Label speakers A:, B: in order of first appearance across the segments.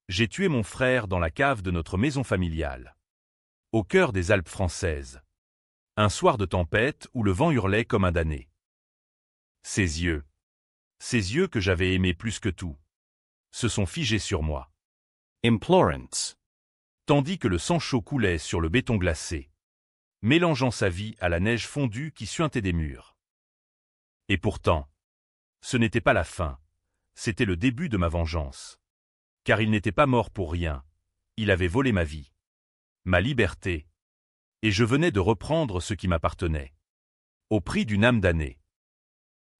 A: J'ai tué mon frère dans la cave de notre maison familiale. Au cœur des Alpes françaises. Un soir de tempête où le vent hurlait comme un damné. Ses yeux que j'avais aimés plus que tout, se sont figés sur moi.
B: Implorance.
A: Tandis que le sang chaud coulait sur le béton glacé, mélangeant sa vie à la neige fondue qui suintait des murs. Et pourtant, ce n'était pas la fin, c'était le début de ma vengeance. Car il n'était pas mort pour rien, il avait volé ma vie, ma liberté, et je venais de reprendre ce qui m'appartenait, au prix d'une âme damnée.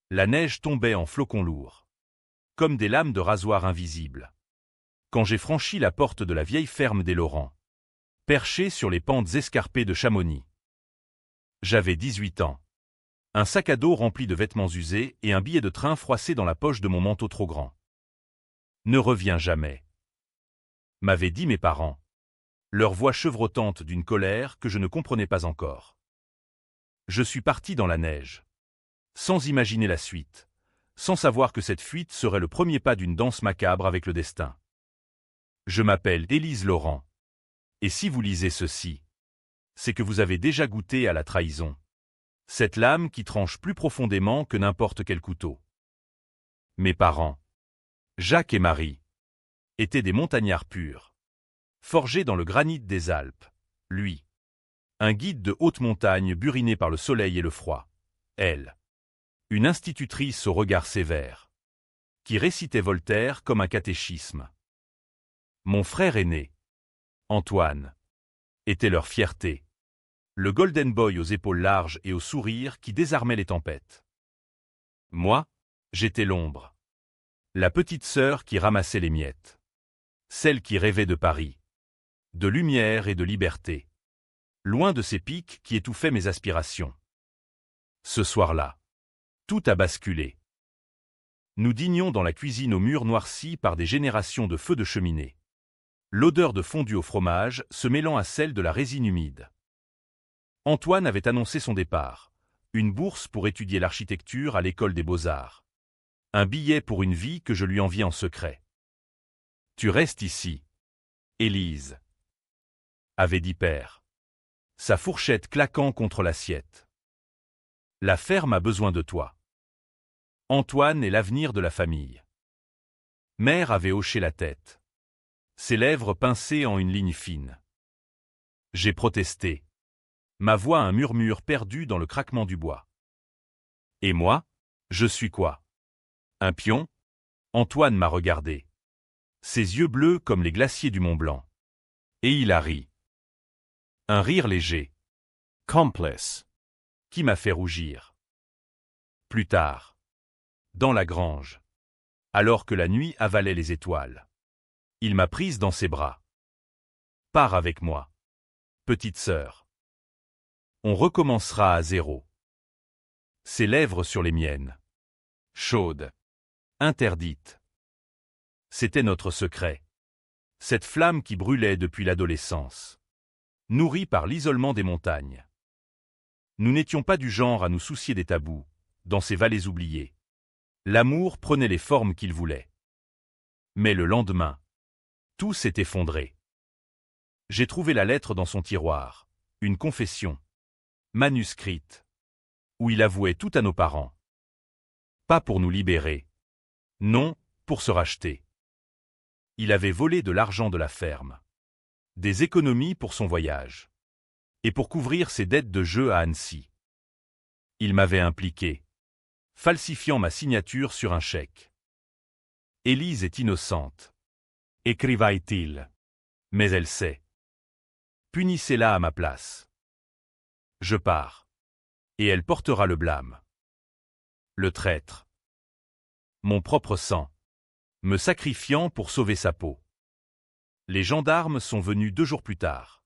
A: La neige tombait en flocons lourds, comme des lames de rasoir invisibles. Quand j'ai franchi la porte de la vieille ferme des Laurents, perchée sur les pentes escarpées de Chamonix. J'avais 18 ans. Un sac à dos rempli de vêtements usés et un billet de train froissé dans la poche de mon manteau trop grand. Ne reviens jamais, m'avaient dit mes parents, leur voix chevrotante d'une colère que je ne comprenais pas encore. Je suis parti dans la neige, sans imaginer la suite, sans savoir que cette fuite serait le premier pas d'une danse macabre avec le destin. Je m'appelle Élise Laurent. Et si vous lisez ceci, c'est que vous avez déjà goûté à la trahison. Cette lame qui tranche plus profondément que n'importe quel couteau. Mes parents, Jacques et Marie, étaient des montagnards purs. Forgés dans le granit des Alpes, lui, un guide de haute montagne buriné par le soleil et le froid. Elle, une institutrice au regard sévère, qui récitait Voltaire comme un catéchisme. Mon frère aîné, Antoine, était leur fierté. Le golden boy aux épaules larges et au sourire qui désarmait les tempêtes. Moi, j'étais l'ombre. La petite sœur qui ramassait les miettes. Celle qui rêvait de Paris. De lumière et de liberté. Loin de ces pics qui étouffaient mes aspirations. Ce soir-là, tout a basculé. Nous dînions dans la cuisine aux murs noircis par des générations de feux de cheminée. L'odeur de fondu au fromage se mêlant à celle de la résine humide. Antoine avait annoncé son départ, une bourse pour étudier l'architecture à l'école des beaux-arts. Un billet pour une vie que je lui enviais en secret. Tu restes ici, Élise, avait dit père, sa fourchette claquant contre l'assiette. La ferme a besoin de toi. Antoine est l'avenir de la famille. Mère avait hoché la tête. Ses lèvres pincées en une ligne fine. J'ai protesté. Ma voix un murmure perdu dans le craquement du bois. Et moi, je suis quoi? Un pion? Antoine m'a regardé. Ses yeux bleus comme les glaciers du Mont Blanc. Et il a ri. Un rire léger.
B: Complice.
A: Qui m'a fait rougir. Plus tard. Dans la grange. Alors que la nuit avalait les étoiles. Il m'a prise dans ses bras. Pars avec moi. Petite sœur. On recommencera à zéro. Ses lèvres sur les miennes. Chaudes. Interdites. C'était notre secret. Cette flamme qui brûlait depuis l'adolescence. Nourrie par l'isolement des montagnes. Nous n'étions pas du genre à nous soucier des tabous, dans ces vallées oubliées. L'amour prenait les formes qu'il voulait. Mais le lendemain, tout s'est effondré. J'ai trouvé la lettre dans son tiroir, une confession, manuscrite, où il avouait tout à nos parents. Pas pour nous libérer. Non, pour se racheter. Il avait volé de l'argent de la ferme. Des économies pour son voyage. Et pour couvrir ses dettes de jeu à Annecy. Il m'avait impliqué, falsifiant ma signature sur un chèque. Élise est innocente. Écrivaille-t-il. Mais elle sait. Punissez-la à ma place. Je pars. Et elle portera le blâme. Le traître. Mon propre sang. Me sacrifiant pour sauver sa peau. Les gendarmes sont venus 2 jours plus tard.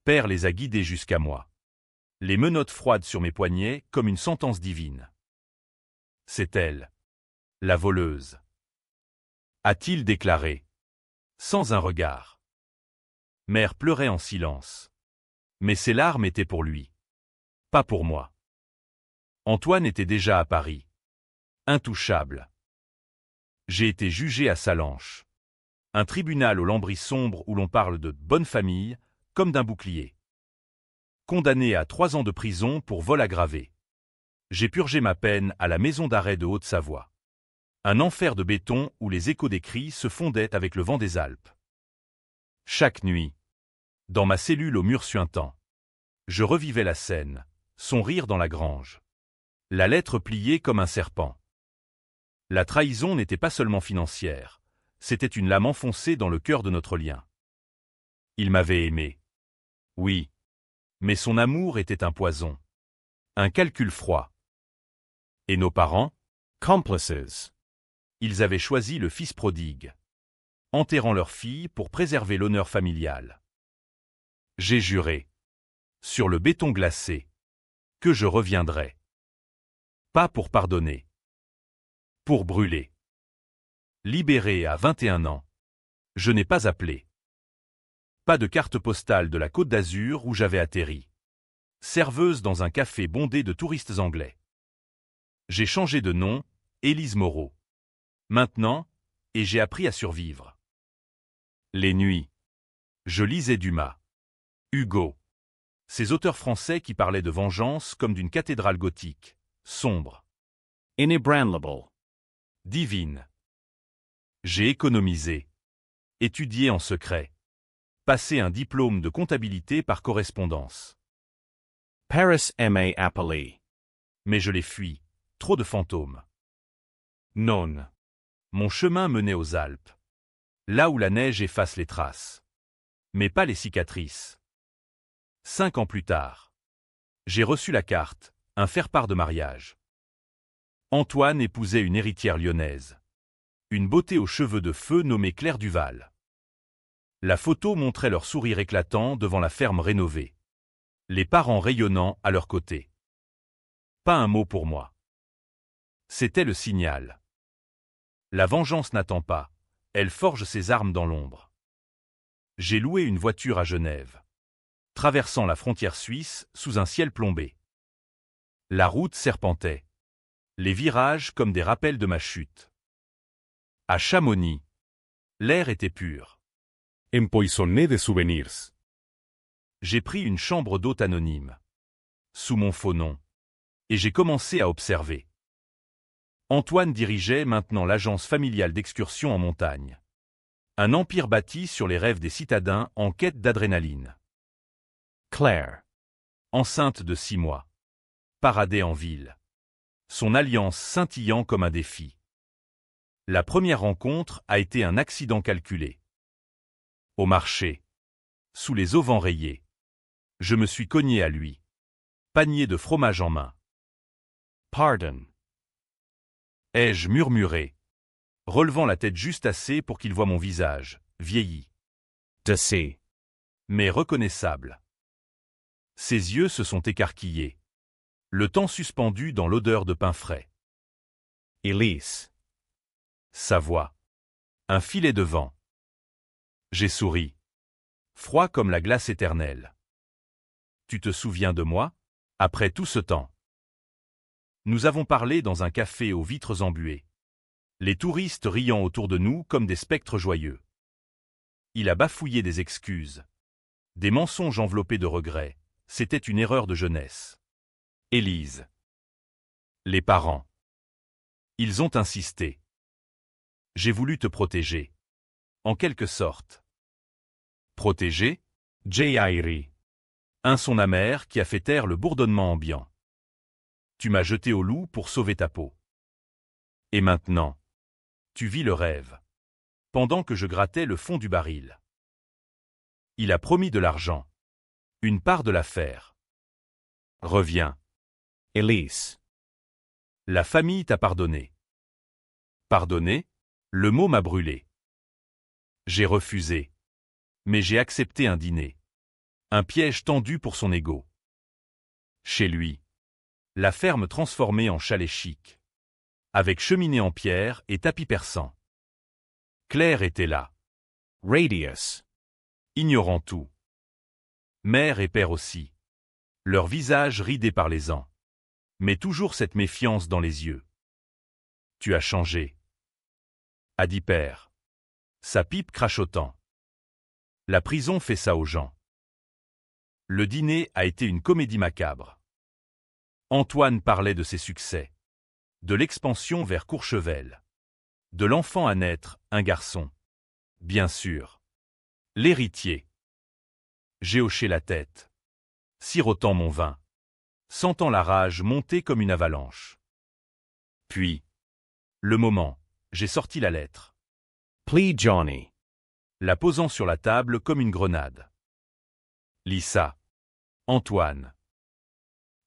A: Père les a guidés jusqu'à moi. Les menottes froides sur mes poignets comme une sentence divine. C'est elle. La voleuse. A-t-il déclaré. Sans un regard. Mère pleurait en silence. Mais ses larmes étaient pour lui. Pas pour moi. Antoine était déjà à Paris. Intouchable. J'ai été jugé à Sallanches. Un tribunal au lambris sombre où l'on parle de bonne famille, comme d'un bouclier. Condamné à 3 ans de prison pour vol aggravé. J'ai purgé ma peine à la maison d'arrêt de Haute-Savoie. Un enfer de béton où les échos des cris se fondaient avec le vent des Alpes. Chaque nuit, dans ma cellule au mur suintant, je revivais la scène, son rire dans la grange. La lettre pliée comme un serpent. La trahison n'était pas seulement financière, c'était une lame enfoncée dans le cœur de notre lien. Il m'avait aimé. Oui. Mais son amour était un poison. Un calcul froid. Et nos parents?
B: Complices.
A: Ils avaient choisi le fils prodigue, enterrant leur fille pour préserver l'honneur familial. J'ai juré, sur le béton glacé, que je reviendrais. Pas pour pardonner. Pour brûler. Libéré à 21 ans, je n'ai pas appelé. Pas de carte postale de la Côte d'Azur où j'avais atterri. Serveuse dans un café bondé de touristes anglais. J'ai changé de nom, Élise Moreau. Maintenant, et j'ai appris à survivre. Les nuits. Je lisais Dumas. Hugo. Ces auteurs français qui parlaient de vengeance comme d'une cathédrale gothique, sombre.
B: Inébranlable.
A: Divine. J'ai économisé. Étudié en secret. Passé un diplôme de comptabilité par correspondance.
B: Paris M.A. Appelé.
A: Mais je les fuis. Trop de fantômes. Non. Mon chemin menait aux Alpes. Là où la neige efface les traces. Mais pas les cicatrices. 5 ans plus tard. J'ai reçu la carte, un faire-part de mariage. Antoine épousait une héritière lyonnaise. Une beauté aux cheveux de feu nommée Claire Duval. La photo montrait leur sourire éclatant devant la ferme rénovée. Les parents rayonnant à leur côté. Pas un mot pour moi. C'était le signal. La vengeance n'attend pas, elle forge ses armes dans l'ombre. J'ai loué une voiture à Genève, traversant la frontière suisse sous un ciel plombé. La route serpentait, les virages comme des rappels de ma chute. À Chamonix, l'air était pur.
C: Empoisonné de souvenirs.
A: J'ai pris une chambre d'hôte anonyme, sous mon faux nom, et j'ai commencé à observer. Antoine dirigeait maintenant l'agence familiale d'excursion en montagne. Un empire bâti sur les rêves des citadins en quête d'adrénaline.
B: Claire.
A: Enceinte de 6 mois. Paradait en ville. Son alliance scintillant comme un défi. La première rencontre a été un accident calculé. Au marché. Sous les auvents rayés. Je me suis cogné à lui. Panier de fromage en main.
B: Pardon.
A: Ai-je murmuré, relevant la tête juste assez pour qu'il voie mon visage, vieilli.
B: Dessé.
A: Mais reconnaissable. Ses yeux se sont écarquillés. Le temps suspendu dans l'odeur de pain frais.
B: Elise.
A: Sa voix. Un filet de vent. J'ai souri. Froid comme la glace éternelle. Tu te souviens de moi, après tout ce temps? Nous avons parlé dans un café aux vitres embuées. Les touristes riant autour de nous comme des spectres joyeux. Il a bafouillé des excuses. Des mensonges enveloppés de regrets. C'était une erreur de jeunesse. Élise. Les parents. Ils ont insisté. J'ai voulu te protéger. En quelque sorte. Protéger?
B: J.I.R.
A: Un son amer qui a fait taire le bourdonnement ambiant. Tu m'as jeté au loup pour sauver ta peau. Et maintenant, tu vis le rêve. Pendant que je grattais le fond du baril. Il a promis de l'argent. Une part de l'affaire. Reviens.
B: Elise.
A: La famille t'a pardonné. Pardonné? Le mot m'a brûlé. J'ai refusé. Mais j'ai accepté un dîner. Un piège tendu pour son ego. Chez lui. La ferme transformée en chalet chic. Avec cheminée en pierre et tapis persan. Claire était là.
B: Radius.
A: Ignorant tout. Mère et père aussi. Leurs visages ridés par les ans. Mais toujours cette méfiance dans les yeux. Tu as changé. A dit père. Sa pipe crachotant. La prison fait ça aux gens. Le dîner a été une comédie macabre. Antoine parlait de ses succès. De l'expansion vers Courchevel. De l'enfant à naître, un garçon. Bien sûr. L'héritier. J'ai hoché la tête. Sirotant mon vin. Sentant la rage monter comme une avalanche. Puis, le moment, j'ai sorti la lettre.
B: Plea Johnny.
A: La posant sur la table comme une grenade. Lis ça. Antoine.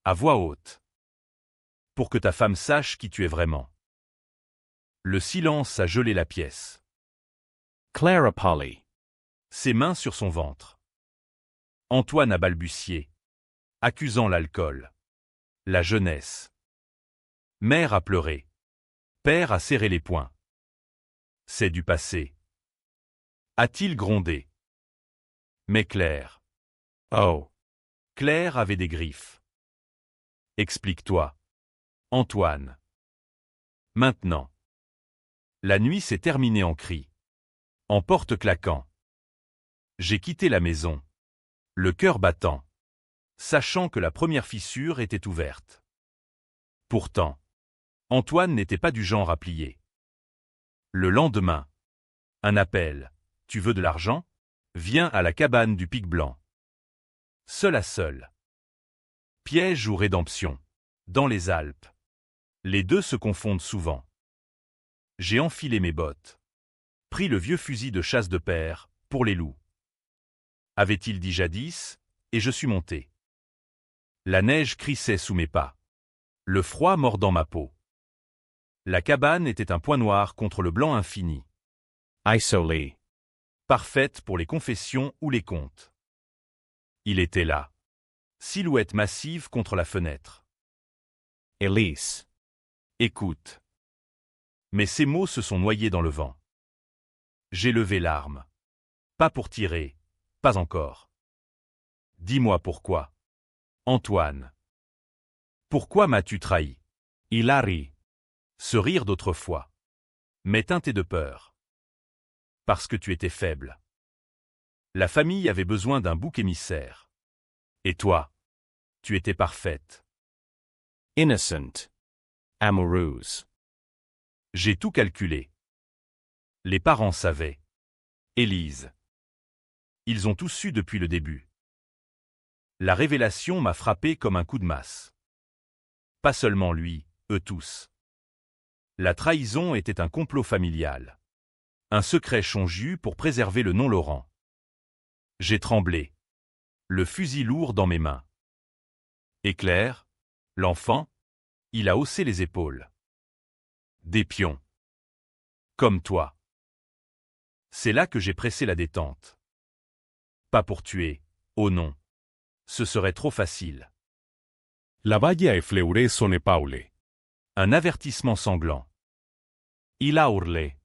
A: À voix haute. Pour que ta femme sache qui tu es vraiment. Le silence a gelé la pièce.
B: Clara Polly.
A: Ses mains sur son ventre. Antoine a balbutié, accusant l'alcool. La jeunesse. Mère a pleuré. Père a serré les poings. C'est du passé. A-t-il grondé? Mais Claire. Oh. Claire avait des griffes. Explique-toi. Antoine. Maintenant. La nuit s'est terminée en cris. En porte claquant. J'ai quitté la maison. Le cœur battant. Sachant que la première fissure était ouverte. Pourtant, Antoine n'était pas du genre à plier. Le lendemain. Un appel. Tu veux de l'argent? Viens à la cabane du Pic Blanc. Seul à seul. Piège ou rédemption. Dans les Alpes. Les deux se confondent souvent. J'ai enfilé mes bottes. Pris le vieux fusil de chasse de père, pour les loups. Avait-il dit jadis, et je suis monté. La neige crissait sous mes pas. Le froid mordant ma peau. La cabane était un point noir contre le blanc infini.
B: Isolé.
A: Parfaite pour les confessions ou les contes. Il était là. Silhouette massive contre la fenêtre.
B: Elise.
A: Écoute. Mais ces mots se sont noyés dans le vent. J'ai levé l'arme. Pas pour tirer, pas encore. Dis-moi pourquoi. Antoine. Pourquoi m'as-tu trahi? Il a ri. Ce rire d'autrefois. Mais teinté de peur. Parce que tu étais faible. La famille avait besoin d'un bouc émissaire. Et toi? Tu étais parfaite.
B: Innocent. Amoureuse.
A: J'ai tout calculé. Les parents savaient. Élise. Ils ont tous su depuis le début. La révélation m'a frappé comme un coup de masse. Pas seulement lui, eux tous. La trahison était un complot familial. Un secret chonju pour préserver le nom Laurent. J'ai tremblé. Le fusil lourd dans mes mains. Et Claire, l'enfant, il a haussé les épaules. Des pions. Comme toi. C'est là que j'ai pressé la détente. Pas pour tuer, oh non. Ce serait trop facile.
C: La valla e fleuré sonne Paule.
A: Un avertissement sanglant. Il a hurlé,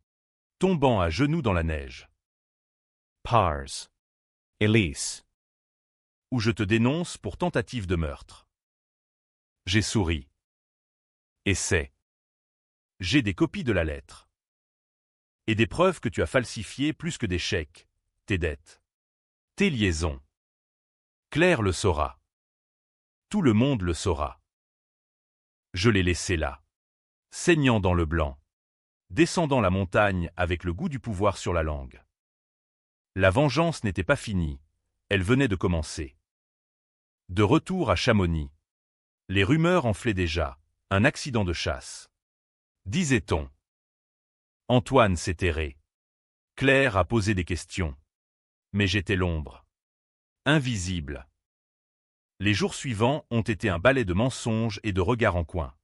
A: tombant à genoux dans la neige.
B: Pars. Elise.
A: Où je te dénonce pour tentative de meurtre. J'ai souri. Et c'est. J'ai des copies de la lettre. Et des preuves que tu as falsifiées plus que des chèques, tes dettes. Tes liaisons. Claire le saura. Tout le monde le saura. Je l'ai laissé là, saignant dans le blanc, descendant la montagne avec le goût du pouvoir sur la langue. La vengeance n'était pas finie, elle venait de commencer. De retour à Chamonix. Les rumeurs enflaient déjà, un accident de chasse. Disait-on. Antoine s'est erré. Claire a posé des questions. Mais j'étais l'ombre. Invisible. Les jours suivants ont été un balai de mensonges et de regards en coin.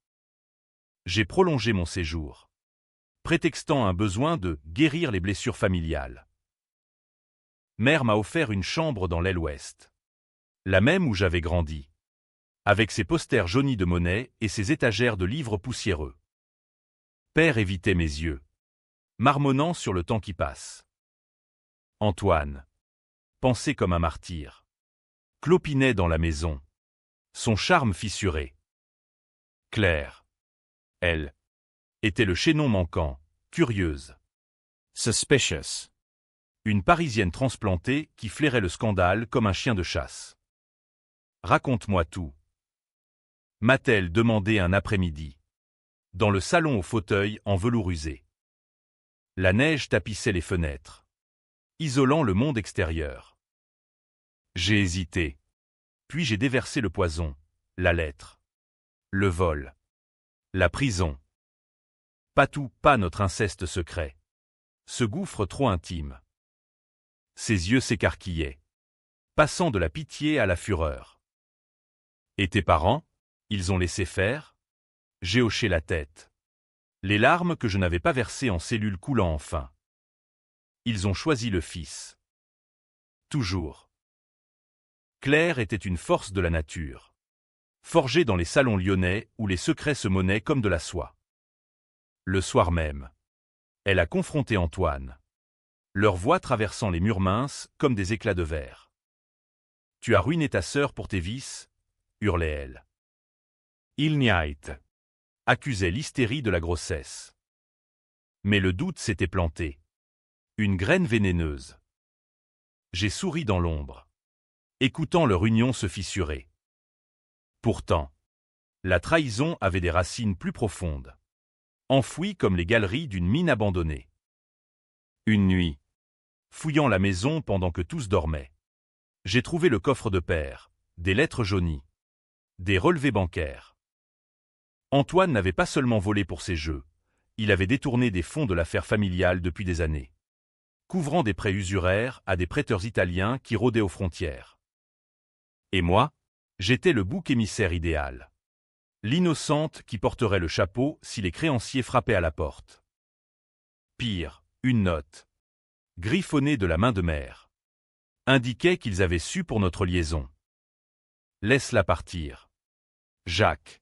A: J'ai prolongé mon séjour, prétextant un besoin de guérir les blessures familiales. Mère m'a offert une chambre dans l'aile ouest, la même où j'avais grandi, avec ses posters jaunis de monnaie et ses étagères de livres poussiéreux. Père évitait mes yeux, marmonnant sur le temps qui passe. Antoine, pensé comme un martyr, clopinait dans la maison, son charme fissuré. Claire, elle, était le chaînon manquant, curieuse.
B: Suspicious.
A: Une Parisienne transplantée qui flairait le scandale comme un chien de chasse. Raconte-moi tout. M'a-t-elle demandé un après-midi. Dans le salon au fauteuil en velours usé. La neige tapissait les fenêtres, isolant le monde extérieur. J'ai hésité. Puis j'ai déversé le poison, la lettre, le vol, la prison. Pas tout, pas notre inceste secret. Ce gouffre trop intime. Ses yeux s'écarquillaient, passant de la pitié à la fureur. Et tes parents, ils ont laissé faire? J'ai hoché la tête. Les larmes que je n'avais pas versées en cellules coulant enfin. Ils ont choisi le fils. Toujours. Claire était une force de la nature. Forgée dans les salons lyonnais où les secrets se monnaient comme de la soie. Le soir même, elle a confronté Antoine. Leur voix traversant les murs minces comme des éclats de verre. « Tu as ruiné ta sœur pour tes vices » hurlait-elle. Il n'y a été. Accusait l'hystérie de la grossesse. Mais le doute s'était planté. Une graine vénéneuse. J'ai souri dans l'ombre, écoutant leur union se fissurer. Pourtant, la trahison avait des racines plus profondes, enfouies comme les galeries d'une mine abandonnée. Une nuit, fouillant la maison pendant que tous dormaient, j'ai trouvé le coffre de père, des lettres jaunies, des relevés bancaires. Antoine n'avait pas seulement volé pour ses jeux, il avait détourné des fonds de l'affaire familiale depuis des années, couvrant des prêts usuraires à des prêteurs italiens qui rôdaient aux frontières. Et moi, j'étais le bouc émissaire idéal. L'innocente qui porterait le chapeau si les créanciers frappaient à la porte. Pire, une note, griffonnée de la main de mère, indiquait qu'ils avaient su pour notre liaison. Laisse-la partir. Jacques.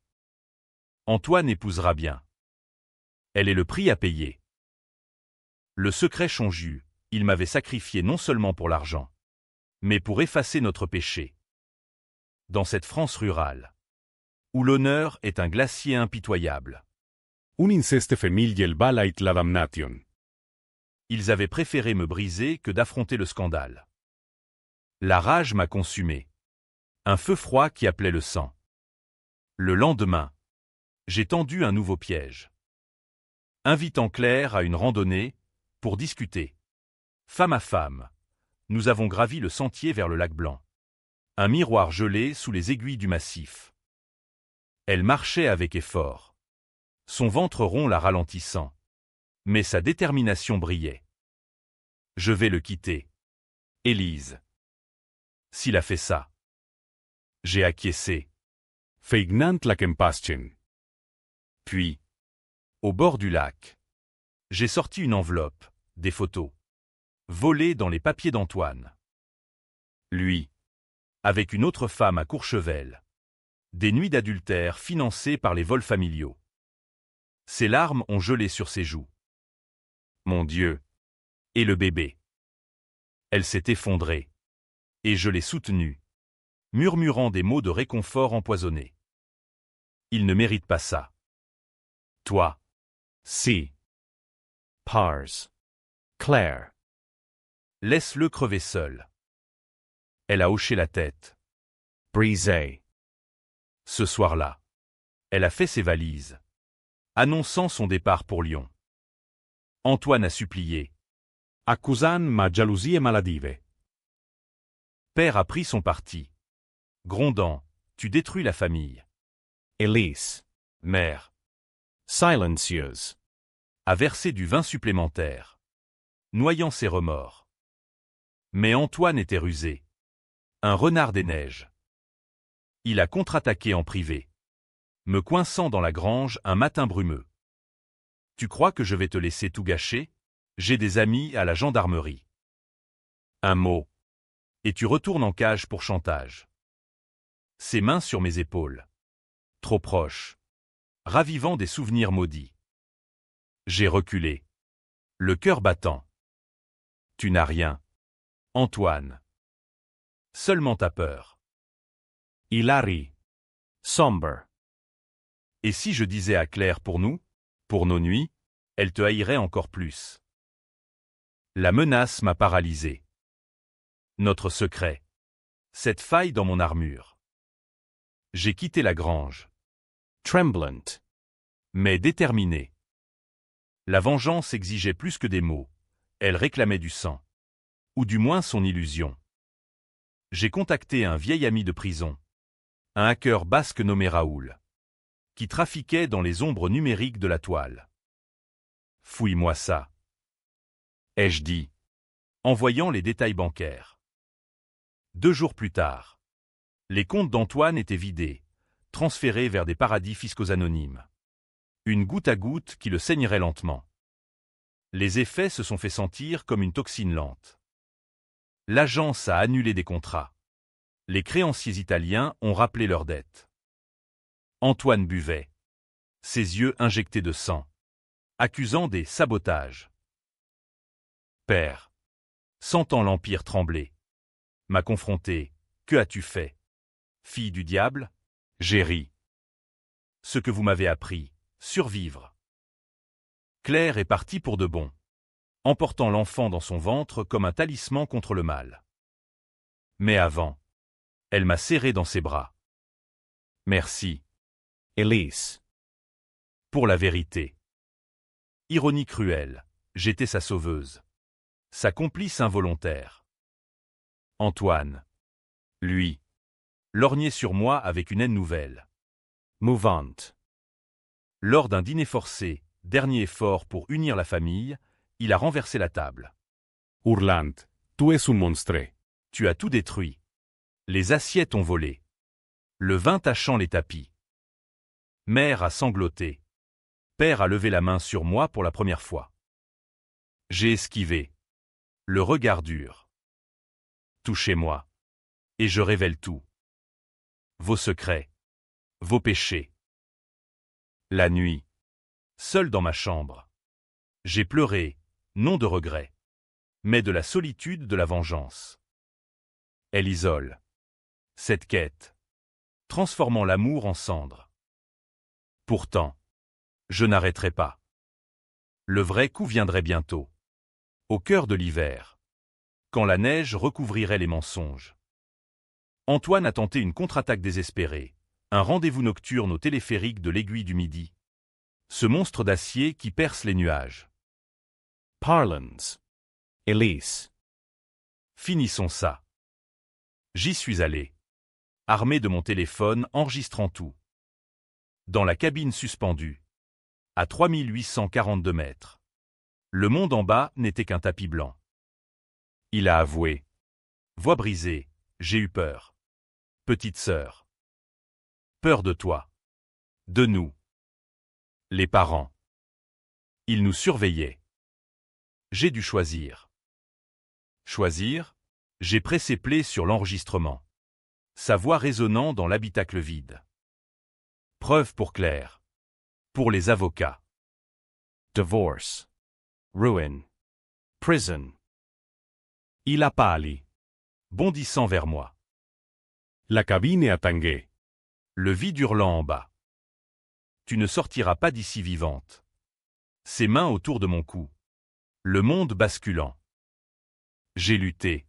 A: Antoine épousera bien. Elle est le prix à payer. Le secret Chonjus, il m'avait sacrifié non seulement pour l'argent, mais pour effacer notre péché. Dans cette France rurale, où l'honneur est un glacier impitoyable.
C: Un inceste familiel balait la damnation.
A: Ils avaient préféré me briser que d'affronter le scandale. La rage m'a consumé. Un feu froid qui appelait le sang. Le lendemain, j'ai tendu un nouveau piège. Invitant Claire à une randonnée, pour discuter. Femme à femme, nous avons gravi le sentier vers le lac Blanc. Un miroir gelé sous les aiguilles du massif. Elle marchait avec effort. Son ventre rond la ralentissant. Mais sa détermination brillait. Je vais le quitter. Élise. S'il a fait ça. J'ai acquiescé.
C: Feignant la Kempaschen.
A: Puis, au bord du lac, j'ai sorti une enveloppe, des photos, volées dans les papiers d'Antoine. Lui, avec une autre femme à Courchevel. Des nuits d'adultère financées par les vols familiaux. Ses larmes ont gelé sur ses joues. Mon Dieu! Et le bébé? Elle s'est effondrée. Et je l'ai soutenue, murmurant des mots de réconfort empoisonnés. Il ne mérite pas ça. Toi.
B: Si. Pars. Claire.
A: Laisse-le crever seul. Elle a hoché la tête.
B: Brisé.
A: Ce soir-là, elle a fait ses valises, annonçant son départ pour Lyon. Antoine a supplié.
C: Accusan ma jalousie maladive.
A: Père a pris son parti. Grondant, tu détruis la famille.
B: Elise.
A: Mère
B: Silencieuse.
A: a versé du vin supplémentaire, noyant ses remords. Mais Antoine était rusé. Un renard des neiges. Il a contre-attaqué en privé, me coinçant dans la grange un matin brumeux. Tu crois que je vais te laisser tout gâcher? J'ai des amis à la gendarmerie. Un mot. Et tu retournes en cage pour chantage. Ses mains sur mes épaules. Trop proches. Ravivant des souvenirs maudits. J'ai reculé. Le cœur battant. Tu n'as rien. Antoine. Seulement ta peur.
B: Hilary. Sombre.
A: Et si je disais à Claire pour nous, pour nos nuits, elle te haïrait encore plus. La menace m'a paralysé. Notre secret. Cette faille dans mon armure. J'ai quitté la grange.
B: Tremblant.
A: Mais déterminé. La vengeance exigeait plus que des mots. Elle réclamait du sang. Ou du moins son illusion. J'ai contacté un vieil ami de prison. Un hacker basque nommé Raoul. Qui trafiquait dans les ombres numériques de la toile. Fouille-moi ça. Ai-je dit. En voyant les détails bancaires. 2 jours plus tard. Les comptes d'Antoine étaient vidés, transférés vers des paradis fiscaux anonymes. Une goutte à goutte qui le saignerait lentement. Les effets se sont fait sentir comme une toxine lente. L'agence a annulé des contrats. Les créanciers italiens ont rappelé leurs dettes. Antoine buvait. Ses yeux injectés de sang. Accusant des sabotages. Père. Sentant l'Empire trembler. M'a confronté. Que as-tu fait? Fille du diable? J'ai ri. Ce que vous m'avez appris. Survivre. Claire est partie pour de bon. Emportant l'enfant dans son ventre comme un talisman contre le mal. Mais avant. Elle m'a serré dans ses bras. Merci.
B: Elise.
A: Pour la vérité. Ironie cruelle. J'étais sa sauveuse. Sa complice involontaire. Antoine. Lui. Lorgnait sur moi avec une haine nouvelle.
B: Mouvant.
A: Lors d'un dîner forcé, dernier effort pour unir la famille, il a renversé la table.
C: Hurlant, tú es un monstre.
A: Tu as tout détruit. Les assiettes ont volé. Le vin tachant les tapis. Mère a sangloté. Père a levé la main sur moi pour la première fois. J'ai esquivé. Le regard dur. Touchez-moi. Et je révèle tout. Vos secrets. Vos péchés. La nuit. Seul dans ma chambre. J'ai pleuré, non de regret, mais de la solitude de la vengeance. Elle isole. Cette quête. Transformant l'amour en cendre. Pourtant. Je n'arrêterai pas. Le vrai coup viendrait bientôt. Au cœur de l'hiver. Quand la neige recouvrirait les mensonges. Antoine a tenté une contre-attaque désespérée. Un rendez-vous nocturne au téléphérique de l'Aiguille du Midi. Ce monstre d'acier qui perce les nuages.
B: Parlance. Elise.
A: Finissons ça. J'y suis allé. Armé de mon téléphone enregistrant tout. Dans la cabine suspendue. À 3842 mètres. Le monde en bas n'était qu'un tapis blanc. Il a avoué. Voix brisée, j'ai eu peur. Petite sœur. Peur de toi. De nous. Les parents. Ils nous surveillaient. J'ai dû choisir. Choisir? J'ai pressé play sur l'enregistrement. Sa voix résonnant dans l'habitacle vide. Preuve pour Claire. Pour les avocats.
B: Divorce. Ruin. Prison. Il a pâli.
A: Bondissant vers moi.
C: La cabine a tangué.
A: Le vide hurlant en bas. Tu ne sortiras pas d'ici vivante. Ses mains autour de mon cou. Le monde basculant. J'ai lutté.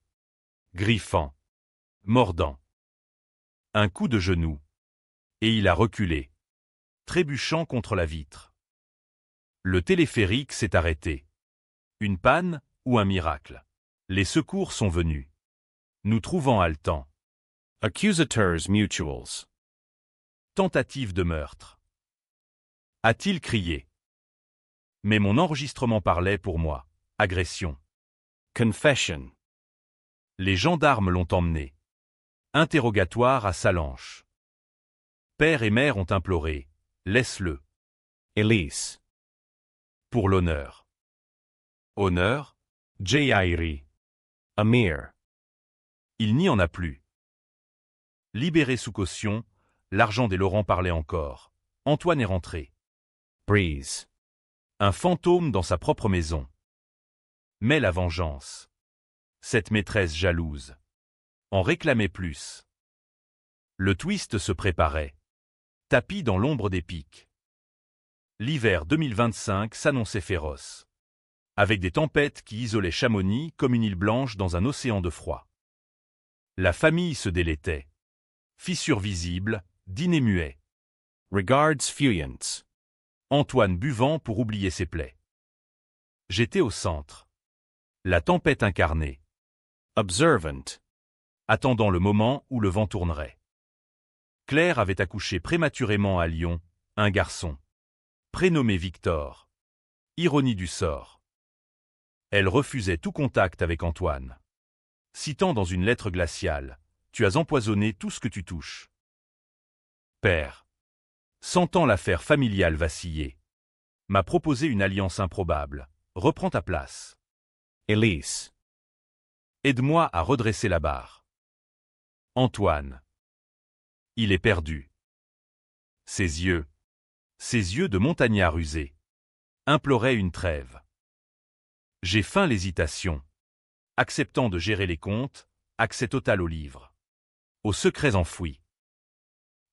A: Griffant. Mordant. Un coup de genou. Et il a reculé. Trébuchant contre la vitre. Le téléphérique s'est arrêté. Une panne ou un miracle? Les secours sont venus. Nous trouvant haletants.
B: Accusators mutuals.
A: Tentative de meurtre. A-t-il crié? Mais mon enregistrement parlait pour moi. Agression.
B: Confession.
A: Les gendarmes l'ont emmené. Interrogatoire à Salanches. Père et mère ont imploré. Laisse-le.
B: Elise.
A: Pour l'honneur. Honneur?
C: Jairi.
B: Amir.
A: Il n'y en a plus. Libéré sous caution, l'argent des Laurent parlait encore. Antoine est rentré.
B: Breeze.
A: Un fantôme dans sa propre maison. Mais la vengeance. Cette maîtresse jalouse. En réclamait plus. Le twist se préparait. Tapis dans l'ombre des pics. L'hiver 2025 s'annonçait féroce. avec des tempêtes qui isolaient Chamonix comme une île blanche dans un océan de froid. La famille se délétait. Fissures visibles, dîner muet.
B: Regards Fuyants.
A: Antoine buvant pour oublier ses plaies. J'étais au centre. La tempête incarnée.
B: Observant.
A: Attendant le moment où le vent tournerait. Claire avait accouché prématurément à Lyon, un garçon. Prénommé Victor. Ironie du sort. Elle refusait tout contact avec Antoine. Citant dans une lettre glaciale, « Tu as empoisonné tout ce que tu touches. » Père, sentant l'affaire familiale vaciller, m'a proposé une alliance improbable. Reprends ta place.
B: Elise.
A: Aide-moi à redresser la barre. Antoine. Il est perdu. Ses yeux de montagnard usé, imploraient une trêve. J'ai feint l'hésitation. Acceptant de gérer les comptes, accès total au livre. Aux secrets enfouis.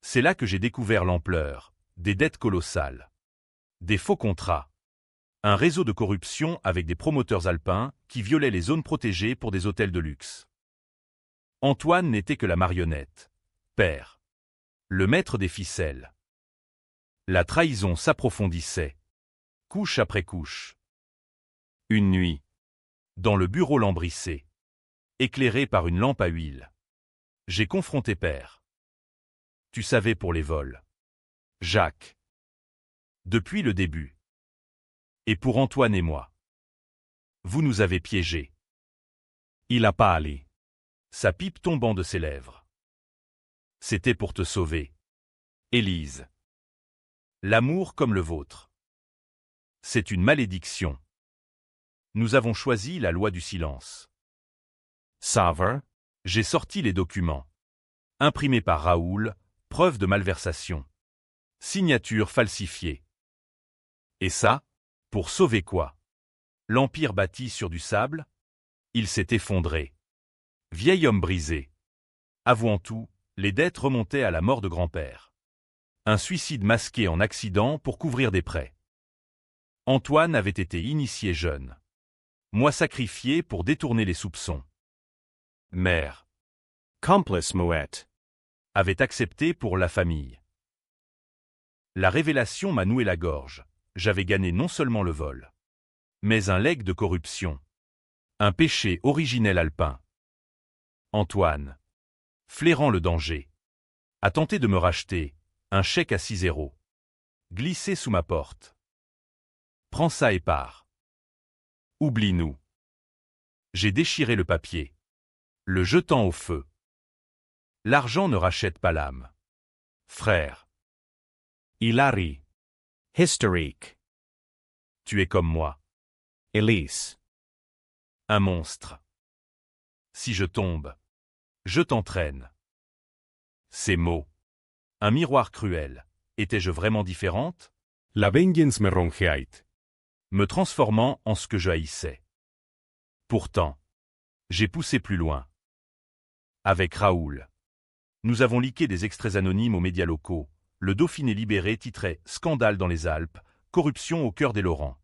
A: C'est là que j'ai découvert l'ampleur des dettes colossales. Des faux contrats. Un réseau de corruption avec des promoteurs alpins qui violaient les zones protégées pour des hôtels de luxe. Antoine n'était que la marionnette. Père. Le maître des ficelles. La trahison s'approfondissait. Couche après couche. Une nuit. Dans le bureau lambrissé. Éclairé par une lampe à huile. J'ai confronté Père. Tu savais pour les vols. Jacques. Depuis le début. Et pour Antoine et moi. Vous nous avez piégés.
C: Il a pâli.
A: Sa pipe tombant de ses lèvres. C'était pour te sauver. Élise. L'amour comme le vôtre. C'est une malédiction. Nous avons choisi la loi du silence.
B: Saver.
A: J'ai sorti les documents. Imprimés par Raoul, preuve de malversation. Signature falsifiée. Et ça, pour sauver quoi? L'empire bâti sur du sable? Il s'est effondré. Vieil homme brisé. Avouant tout, les dettes remontaient à la mort de grand-père. Un suicide masqué en accident pour couvrir des prêts. Antoine avait été initié jeune. Moi sacrifié pour détourner les soupçons. Mère.
B: Complice muette.
A: Avait accepté pour la famille. La révélation m'a noué la gorge. J'avais gagné non seulement le vol, mais un legs de corruption. Un péché originel alpin. Antoine, flairant le danger, a tenté de me racheter, un chèque à 6 €. Glissé sous ma porte. Prends ça et pars. Oublie-nous. J'ai déchiré le papier, le jetant au feu. L'argent ne rachète pas l'âme. Frère.
B: Hilary. Historique.
A: Tu es comme moi.
B: Elise.
A: Un monstre. Si je tombe, je t'entraîne. Ces mots. Un miroir cruel. Étais-je vraiment différente?
C: La vengeance me rongeait.
A: Me transformant en ce que je haïssais. Pourtant, j'ai poussé plus loin. Avec Raoul. Nous avons leaké des extraits anonymes aux médias locaux. Le Dauphiné libéré titrait « Scandale dans les Alpes, corruption au cœur des Laurents ».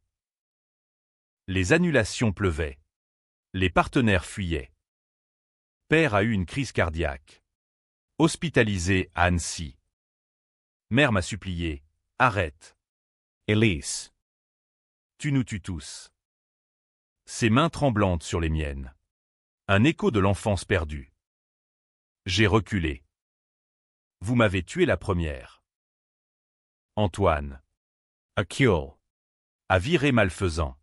A: Les annulations pleuvaient. Les partenaires fuyaient. Père a eu une crise cardiaque. Hospitalisé à Annecy. Mère m'a supplié « Arrête.
B: Elise.
A: Tu nous tues tous. » Ses mains tremblantes sur les miennes. Un écho de l'enfance perdue. J'ai reculé. Vous m'avez tué la première. Antoine.
B: Accule.
A: A viré malfaisant.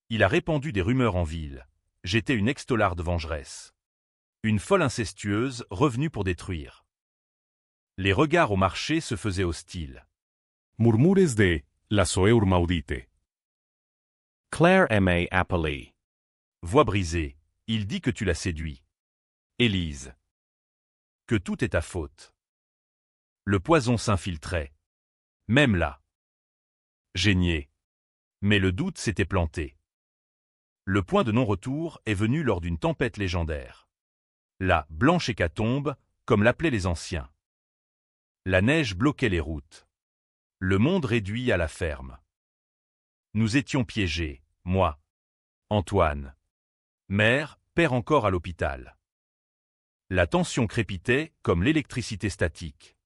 A: Il a répandu des rumeurs en ville. J'étais une extolarde vengeresse. Une folle incestueuse revenue pour détruire. Les regards au marché se faisaient hostiles.
C: Murmures de la soeur maudite.
B: Claire M.A. Appley.
A: Voix brisée, il dit que tu l'as séduit. Élise. Que tout est ta faute. Le poison s'infiltrait. Même là. J'ai nié. Mais le doute s'était planté. Le point de non-retour est venu lors d'une tempête légendaire. La blanche hécatombe, comme l'appelaient les anciens. La neige bloquait les routes. Le monde réduit à la ferme. Nous étions piégés, moi. Antoine. Mère, père encore à l'hôpital. La tension crépitait comme l'électricité statique.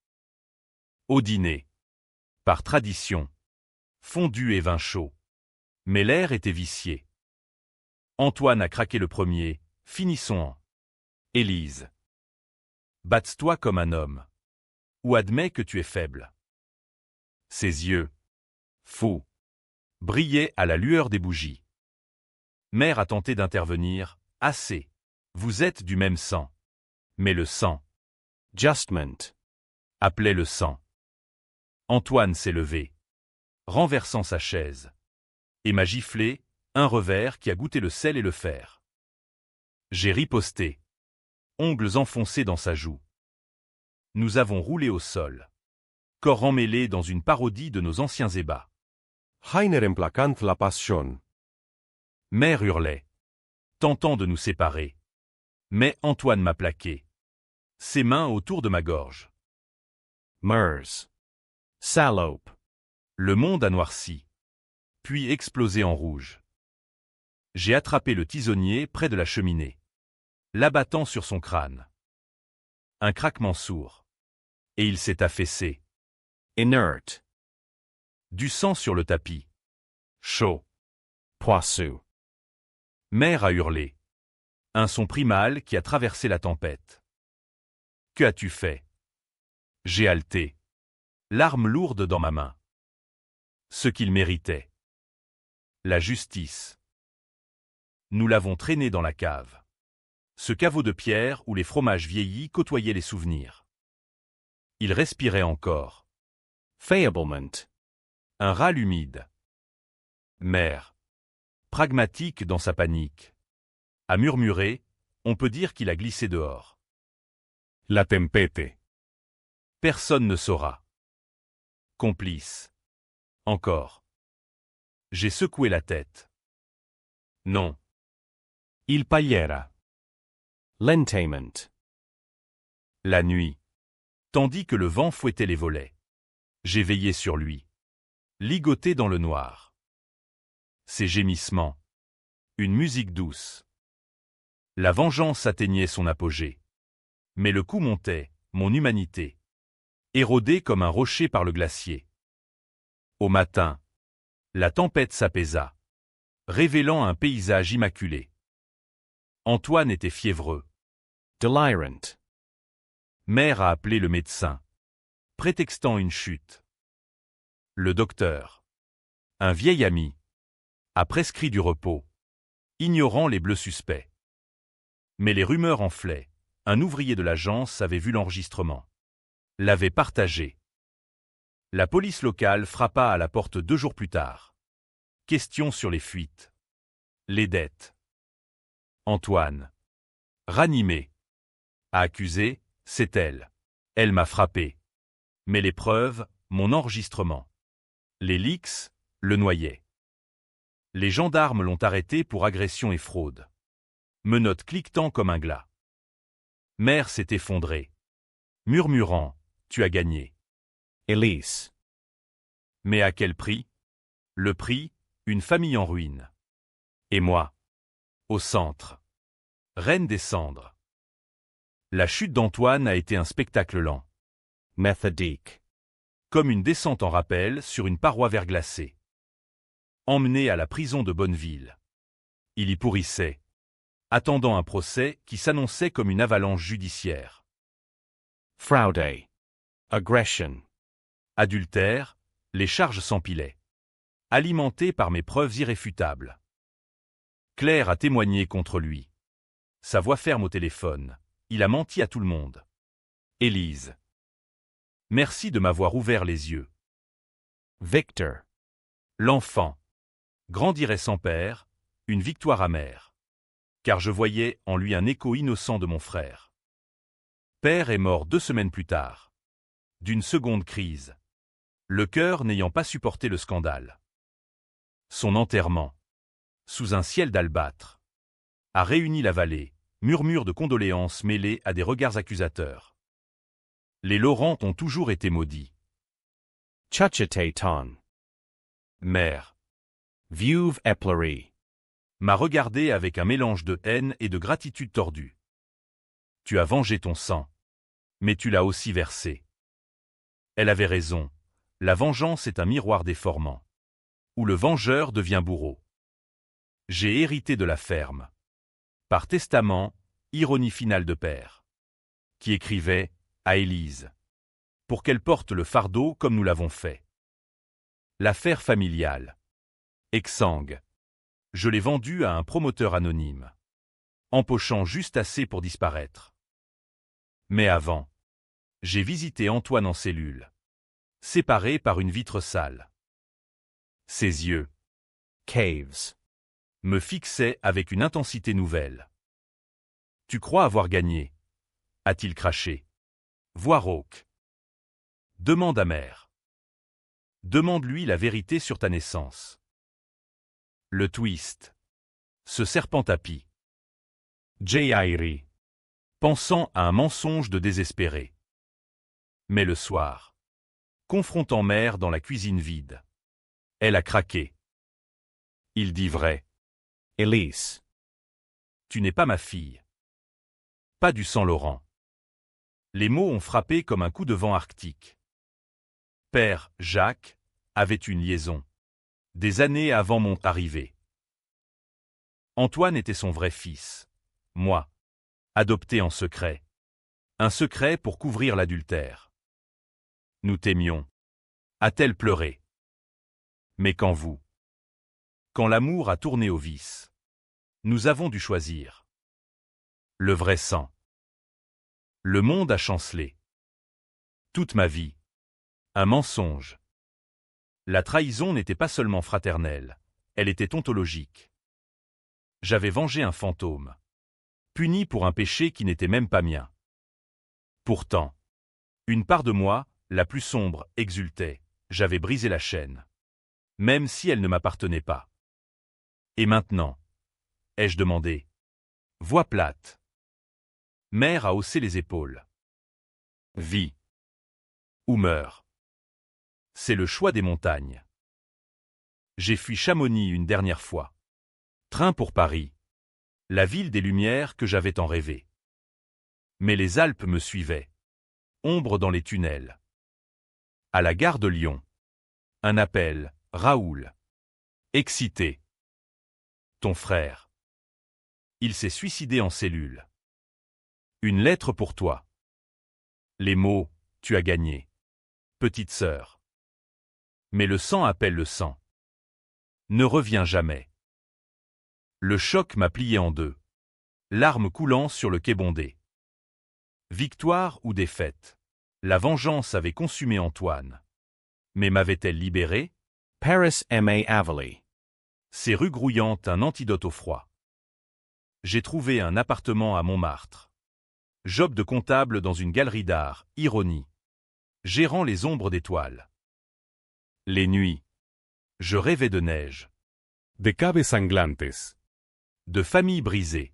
A: Au dîner. Par tradition. Fondue et vin chaud. Mais l'air était vicié. Antoine a craqué le premier, finissons en. Élise. Batte-toi comme un homme. Ou admets que tu es faible. Ses yeux, fous, brillaient à la lueur des bougies. Mère a tenté d'intervenir, assez. Vous êtes du même sang. Mais le sang.
B: Justment.
A: Appelait le sang. Antoine s'est levé, renversant sa chaise, et m'a giflé, un revers qui a goûté le sel et le fer. J'ai riposté, ongles enfoncés dans sa joue. Nous avons roulé au sol, corps emmêlés dans une parodie de nos anciens ébats.
C: Haine remplacant la passion.
A: Mère hurlait, tentant de nous séparer. Mais Antoine m'a plaqué, ses mains autour de ma gorge.
B: Mers. Salope.
A: Le monde a noirci, puis explosé en rouge. J'ai attrapé le tisonnier près de la cheminée, l'abattant sur son crâne. Un craquement sourd. Et il s'est affaissé.
B: Inert.
A: Du sang sur le tapis. Chaud.
B: Poisson.
A: Mère a hurlé. Un son primal qui a traversé la tempête. Que as-tu fait? J'ai haleté. L'arme lourde dans ma main. Ce qu'il méritait. La justice. Nous l'avons traîné dans la cave. Ce caveau de pierre où les fromages vieillis côtoyaient les souvenirs. Il respirait encore.
B: Fablement.
A: Un râle humide. Mère. Pragmatique dans sa panique. A murmuré, on peut dire qu'il a glissé dehors.
C: La tempête.
A: Personne ne saura. Complice. Encore. J'ai secoué la tête. Non.
B: Il pagliera. Lentament.
A: La nuit. Tandis que le vent fouettait les volets. J'ai veillé sur lui. Ligoté dans le noir. Ses gémissements. Une musique douce. La vengeance atteignait son apogée. Mais le coup montait, mon humanité. Érodée comme un rocher par le glacier. Au matin. La tempête s'apaisa. Révélant un paysage immaculé. Antoine était fiévreux.
B: Delirant.
A: Mère a appelé le médecin, prétextant une chute. Le docteur, un vieil ami, a prescrit du repos, ignorant les bleus suspects. Mais les rumeurs enflaient. Un ouvrier de l'agence avait vu l'enregistrement. L'avait partagé. La police locale frappa à la porte 2 jours plus tard. Question sur les fuites. Les dettes. Antoine. Ranimé. A accusé, c'est elle. Elle m'a frappé. Mais les preuves, mon enregistrement. Les leaks, le noyaient. Les gendarmes l'ont arrêté pour agression et fraude. Menottes cliquetant comme un glas. Mère s'est effondrée. Murmurant, tu as gagné.
B: Elise.
A: Mais à quel prix? Le prix, une famille en ruine. Et moi? Au centre. Reine des cendres. La chute d'Antoine a été un spectacle lent.
B: Methodique.
A: Comme une descente en rappel sur une paroi verglacée. Emmené à la prison de Bonneville. Il y pourrissait, attendant un procès qui s'annonçait comme une avalanche judiciaire.
B: Fraude. Aggression.
A: Adultère, les charges s'empilaient. Alimentées par mes preuves irréfutables. Claire a témoigné contre lui. Sa voix ferme au téléphone. Il a menti à tout le monde. Élise. Merci de m'avoir ouvert les yeux.
B: Victor.
A: L'enfant. Grandirait sans père, une victoire amère. Car je voyais en lui un écho innocent de mon frère. Père est mort 2 semaines plus tard. D'une seconde crise. Le cœur n'ayant pas supporté le scandale. Son enterrement. Sous un ciel d'albâtre. A réuni la vallée, murmures de condoléances mêlés à des regards accusateurs. Les Laurent ont toujours été maudits.
B: Chuchete ton.
A: Mère.
B: Vuve eplery.
A: m'a regardé avec un mélange de haine et de gratitude tordue. Tu as vengé ton sang, mais tu l'as aussi versé. Elle avait raison, la vengeance est un miroir déformant, où le vengeur devient bourreau. J'ai hérité de la ferme. Par testament, ironie finale de père, qui écrivait à Élise, pour qu'elle porte le fardeau comme nous l'avons fait. L'affaire familiale. Exsangue. Je l'ai vendue à un promoteur anonyme, empochant juste assez pour disparaître. Mais avant, j'ai visité Antoine en cellule, séparé par une vitre sale. Ses yeux,
B: Caves.
A: me fixaient avec une intensité nouvelle. Tu crois avoir gagné, a-t-il craché. Vois rauque. Demande à mère. Demande-lui la vérité sur ta naissance. Le twist. Ce serpent tapis.
C: J.I.R.
A: Pensant à un mensonge de désespéré. Mais le soir, confrontant mère dans la cuisine vide, elle a craqué. Il dit vrai.
B: Elise.
A: Tu n'es pas ma fille. Pas du sang Laurent. Les mots ont frappé comme un coup de vent arctique. Père, Jacques, avait une liaison. Des années avant mon arrivée. Antoine était son vrai fils. Moi. Adopté en secret. Un secret pour couvrir l'adultère. Nous t'aimions. A-t-elle pleuré? Mais quand vous? Quand l'amour a tourné au vice. Nous avons dû choisir. Le vrai sang. Le monde a chancelé. Toute ma vie. Un mensonge. La trahison n'était pas seulement fraternelle, elle était ontologique. J'avais vengé un fantôme. Puni pour un péché qui n'était même pas mien. Pourtant, une part de moi, la plus sombre, exultait. J'avais brisé la chaîne. Même si elle ne m'appartenait pas. Et maintenant? Ai-je demandé. Voix plate. Mère a haussé les épaules. Vie. Ou meurt. C'est le choix des montagnes. J'ai fui Chamonix une dernière fois. Train pour Paris. La ville des Lumières que j'avais tant rêvé. Mais les Alpes me suivaient. Ombre dans les tunnels. À la gare de Lyon. Un appel, Raoul. Excité. Ton frère. Il s'est suicidé en cellule. Une lettre pour toi. Les mots, tu as gagné. Petite sœur. Mais le sang appelle le sang. Ne reviens jamais. Le choc m'a plié en deux. Larmes coulant sur le quai bondé. Victoire ou défaite? La vengeance avait consumé Antoine. Mais m'avait-elle libéré?
B: Paris M.A. Avely.
A: Ces rues grouillantes un antidote au froid. J'ai trouvé un appartement à Montmartre. Job de comptable dans une galerie d'art, ironie. Gérant les ombres d'étoiles. Les nuits. Je rêvais de neige.
C: De caves sanglantes.
A: De familles brisées.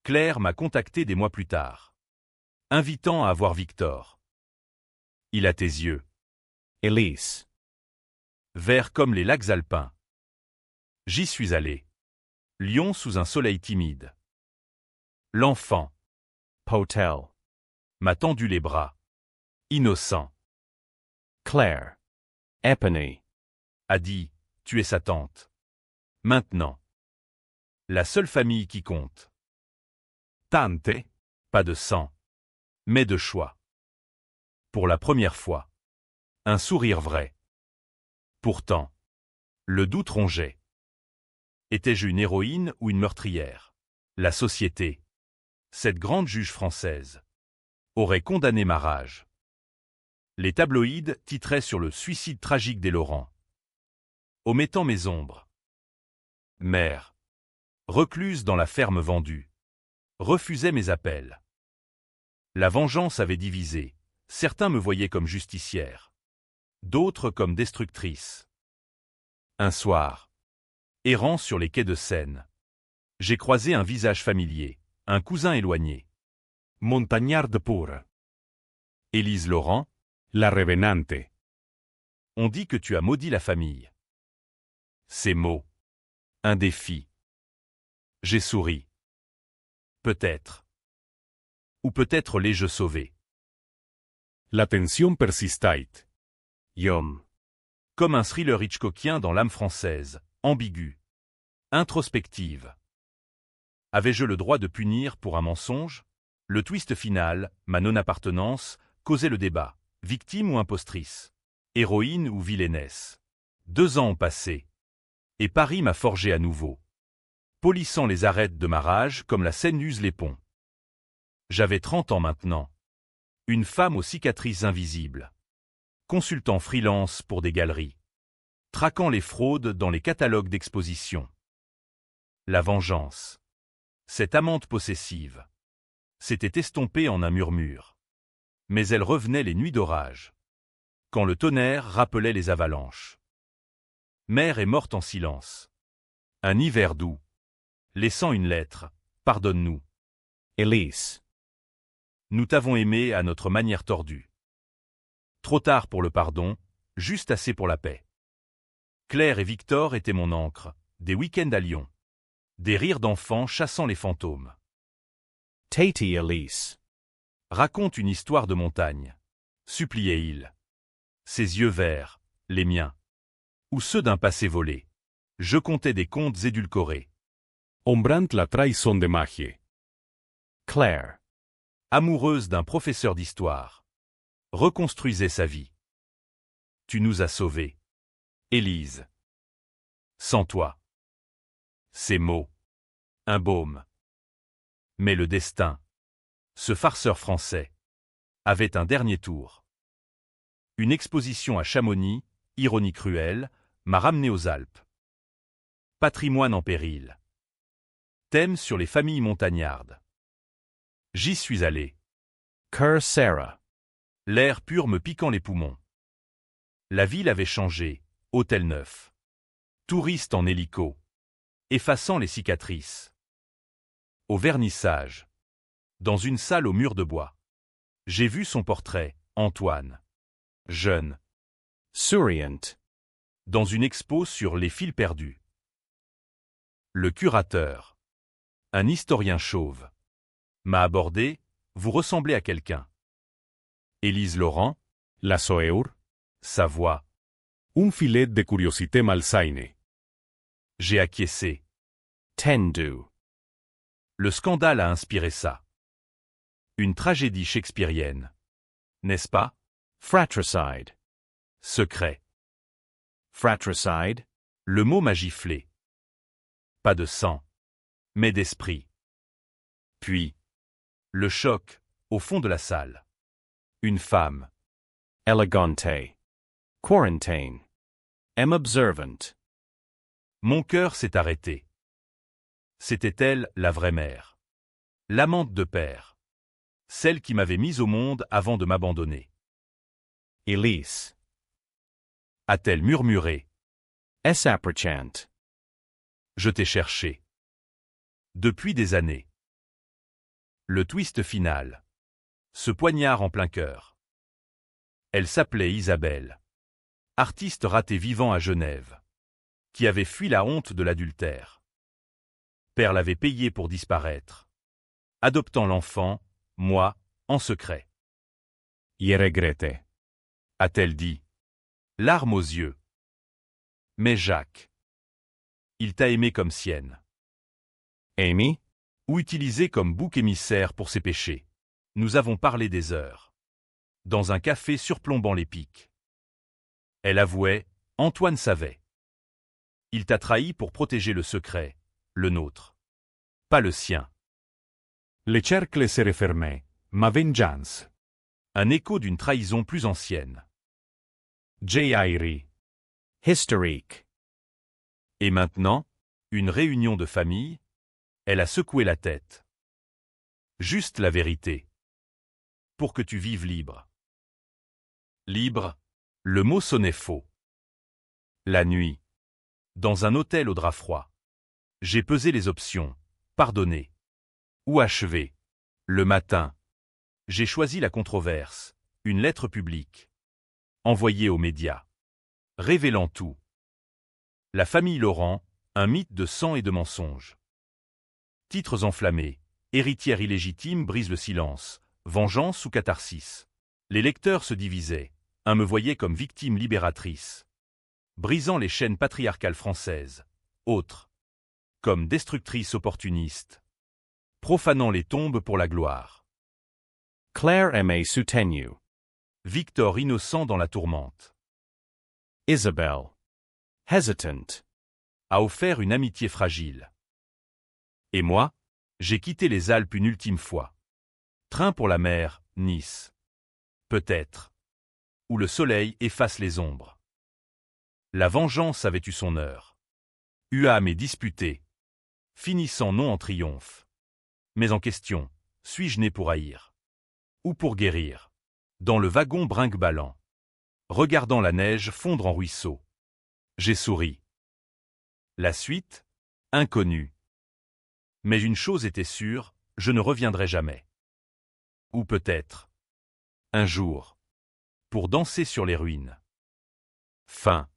A: Claire m'a contacté des mois plus tard. Invitant à voir Victor. Il a tes yeux.
B: Elise.
A: Verts comme les lacs alpins. J'y suis allé. Lyon sous un soleil timide. L'enfant.
B: Potel.
A: M'a tendu les bras. Innocent.
B: Claire. Epony.
A: A dit, tu es sa tante. Maintenant. La seule famille qui compte. Tante. Pas de sang. Mais de choix. Pour la première fois. Un sourire vrai. Pourtant. Le doute rongeait. Étais-je une héroïne ou une meurtrière? La société. Cette grande juge française. Aurait condamné ma rage. Les tabloïds titraient sur le suicide tragique des Laurent. Omettant mes ombres. Mère. Recluse dans la ferme vendue. Refusait mes appels. La vengeance avait divisé. Certains me voyaient comme justicière. D'autres comme destructrice. Un soir. Errant sur les quais de Seine. J'ai croisé un visage familier. Un cousin éloigné.
C: Montagnard de pure.
A: Élise Laurent.
C: La revenante.
A: On dit que tu as maudit la famille. Ces mots. Un défi. J'ai souri. Peut-être. Ou peut-être l'ai-je sauvé.
C: La tensión persistait.
B: Yum.
A: Comme un thriller hitchcockien dans l'âme française, ambiguë, introspective. Avais-je le droit de punir pour un mensonge? Le twist final, ma non-appartenance, causait le débat. Victime ou impostrice? Héroïne ou vilainesse? 2 ans ont passé. Et Paris m'a forgé à nouveau. Polissant les arêtes de ma rage comme la Seine use les ponts. J'avais 30 ans maintenant. Une femme aux cicatrices invisibles. Consultant freelance pour des galeries. Traquant les fraudes dans les catalogues d'exposition. La vengeance. Cette amante possessive. S'était estompée en un murmure. Mais elle revenait les nuits d'orage. Quand le tonnerre rappelait les avalanches. Mère est morte en silence. Un hiver doux. Laissant une lettre. Pardonne-nous.
B: Elise.
A: Nous t'avons aimé à notre manière tordue. Trop tard pour le pardon, juste assez pour la paix. Claire et Victor étaient mon encre, des week-ends à Lyon. Des rires d'enfants chassant les fantômes.
B: Tatey Elise.
A: Raconte une histoire de montagne. Suppliait-il. Ses yeux verts, les miens. Ou ceux d'un passé volé. Je contais des contes édulcorés.
C: Ombrant la trahison de magie.
B: Claire.
A: Amoureuse d'un professeur d'histoire. Reconstruisait sa vie. Tu nous as sauvés. Élise. Sans toi. Ces mots. Un baume. Mais le destin. Ce farceur français. Avait un dernier tour. Une exposition à Chamonix, ironie cruelle, m'a ramené aux Alpes. Patrimoine en péril. Thème sur les familles montagnardes. J'y suis allé.
B: Cur Sarah.
A: L'air pur me piquant les poumons. La ville avait changé, hôtel neuf. Touristes en hélico. Effaçant les cicatrices. Au vernissage. Dans une salle au mur de bois. J'ai vu son portrait, Antoine. Jeune.
B: Souriant.
A: Dans une expo sur les fils perdus. Le curateur. Un historien chauve. M'a abordé, vous ressemblez à quelqu'un. Élise Laurent.
C: La soeur.
A: Sa voix.
C: Un filet de curiosité malsaine.
A: J'ai acquiescé.
B: Tendu.
A: Le scandale a inspiré ça. Une tragédie shakespearienne. N'est-ce pas?
B: Fratricide.
A: Secret.
B: Fratricide.
A: Le mot m'a giflé. Pas de sang, mais d'esprit. Puis, le choc, au fond de la salle. Une femme.
B: Elegante. Quarantine. Am observant.
A: Mon cœur s'est arrêté. C'était elle, la vraie mère. L'amante de père. Celle qui m'avait mise au monde avant de m'abandonner.
B: Elise.
A: A-t-elle murmuré.
B: Sapperchant.
A: Je t'ai cherché. Depuis des années. Le twist final. Ce poignard en plein cœur. Elle s'appelait Isabelle. Artiste ratée vivant à Genève. Qui avait fui la honte de l'adultère. Père l'avait payé pour disparaître. Adoptant l'enfant, moi, en secret.
B: Y regrette.
A: A-t-elle dit. Larmes aux yeux. Mais Jacques. Il t'a aimé comme sienne.
B: Amy.
A: Ou utilisé comme bouc émissaire pour ses péchés. Nous avons parlé des heures. Dans un café surplombant les pics. Elle avouait, Antoine savait. Il t'a trahi pour protéger le secret, le nôtre. Pas le sien.
C: Le cercle se refermait. Ma vengeance.
A: Un écho d'une trahison plus ancienne.
C: J. Airy.
B: Historique.
A: Et maintenant, une réunion de famille. Elle a secoué la tête. Juste la vérité. Pour que tu vives libre. Libre, le mot sonnait faux. La nuit. Dans un hôtel au drap froid. J'ai pesé les options. Pardonner. Ou achever. Le matin. J'ai choisi la controverse. Une lettre publique. Envoyée aux médias. Révélant tout. La famille Laurent, un mythe de sang et de mensonges. Titres enflammés. Héritière illégitime brise le silence. Vengeance ou catharsis. Les lecteurs se divisaient. Un me voyait comme victime libératrice, brisant les chaînes patriarcales françaises. Autre, comme destructrice opportuniste, profanant les tombes pour la gloire.
B: Claire aimait Soutenue.
A: Victor innocent dans la tourmente.
B: Isabel. Hesitant.
A: A offert une amitié fragile. Et moi, j'ai quitté les Alpes une ultime fois. Train pour la mer, Nice. Peut-être. Où le soleil efface les ombres. La vengeance avait eu son heure. Huam est disputé, finissant non en triomphe, mais en question, suis-je né pour haïr ou pour guérir? Dans le wagon brinque-ballant, regardant la neige fondre en ruisseau, j'ai souri. La suite, inconnue. Mais une chose était sûre, je ne reviendrai jamais. Ou peut-être, un jour, pour danser sur les ruines. Fin.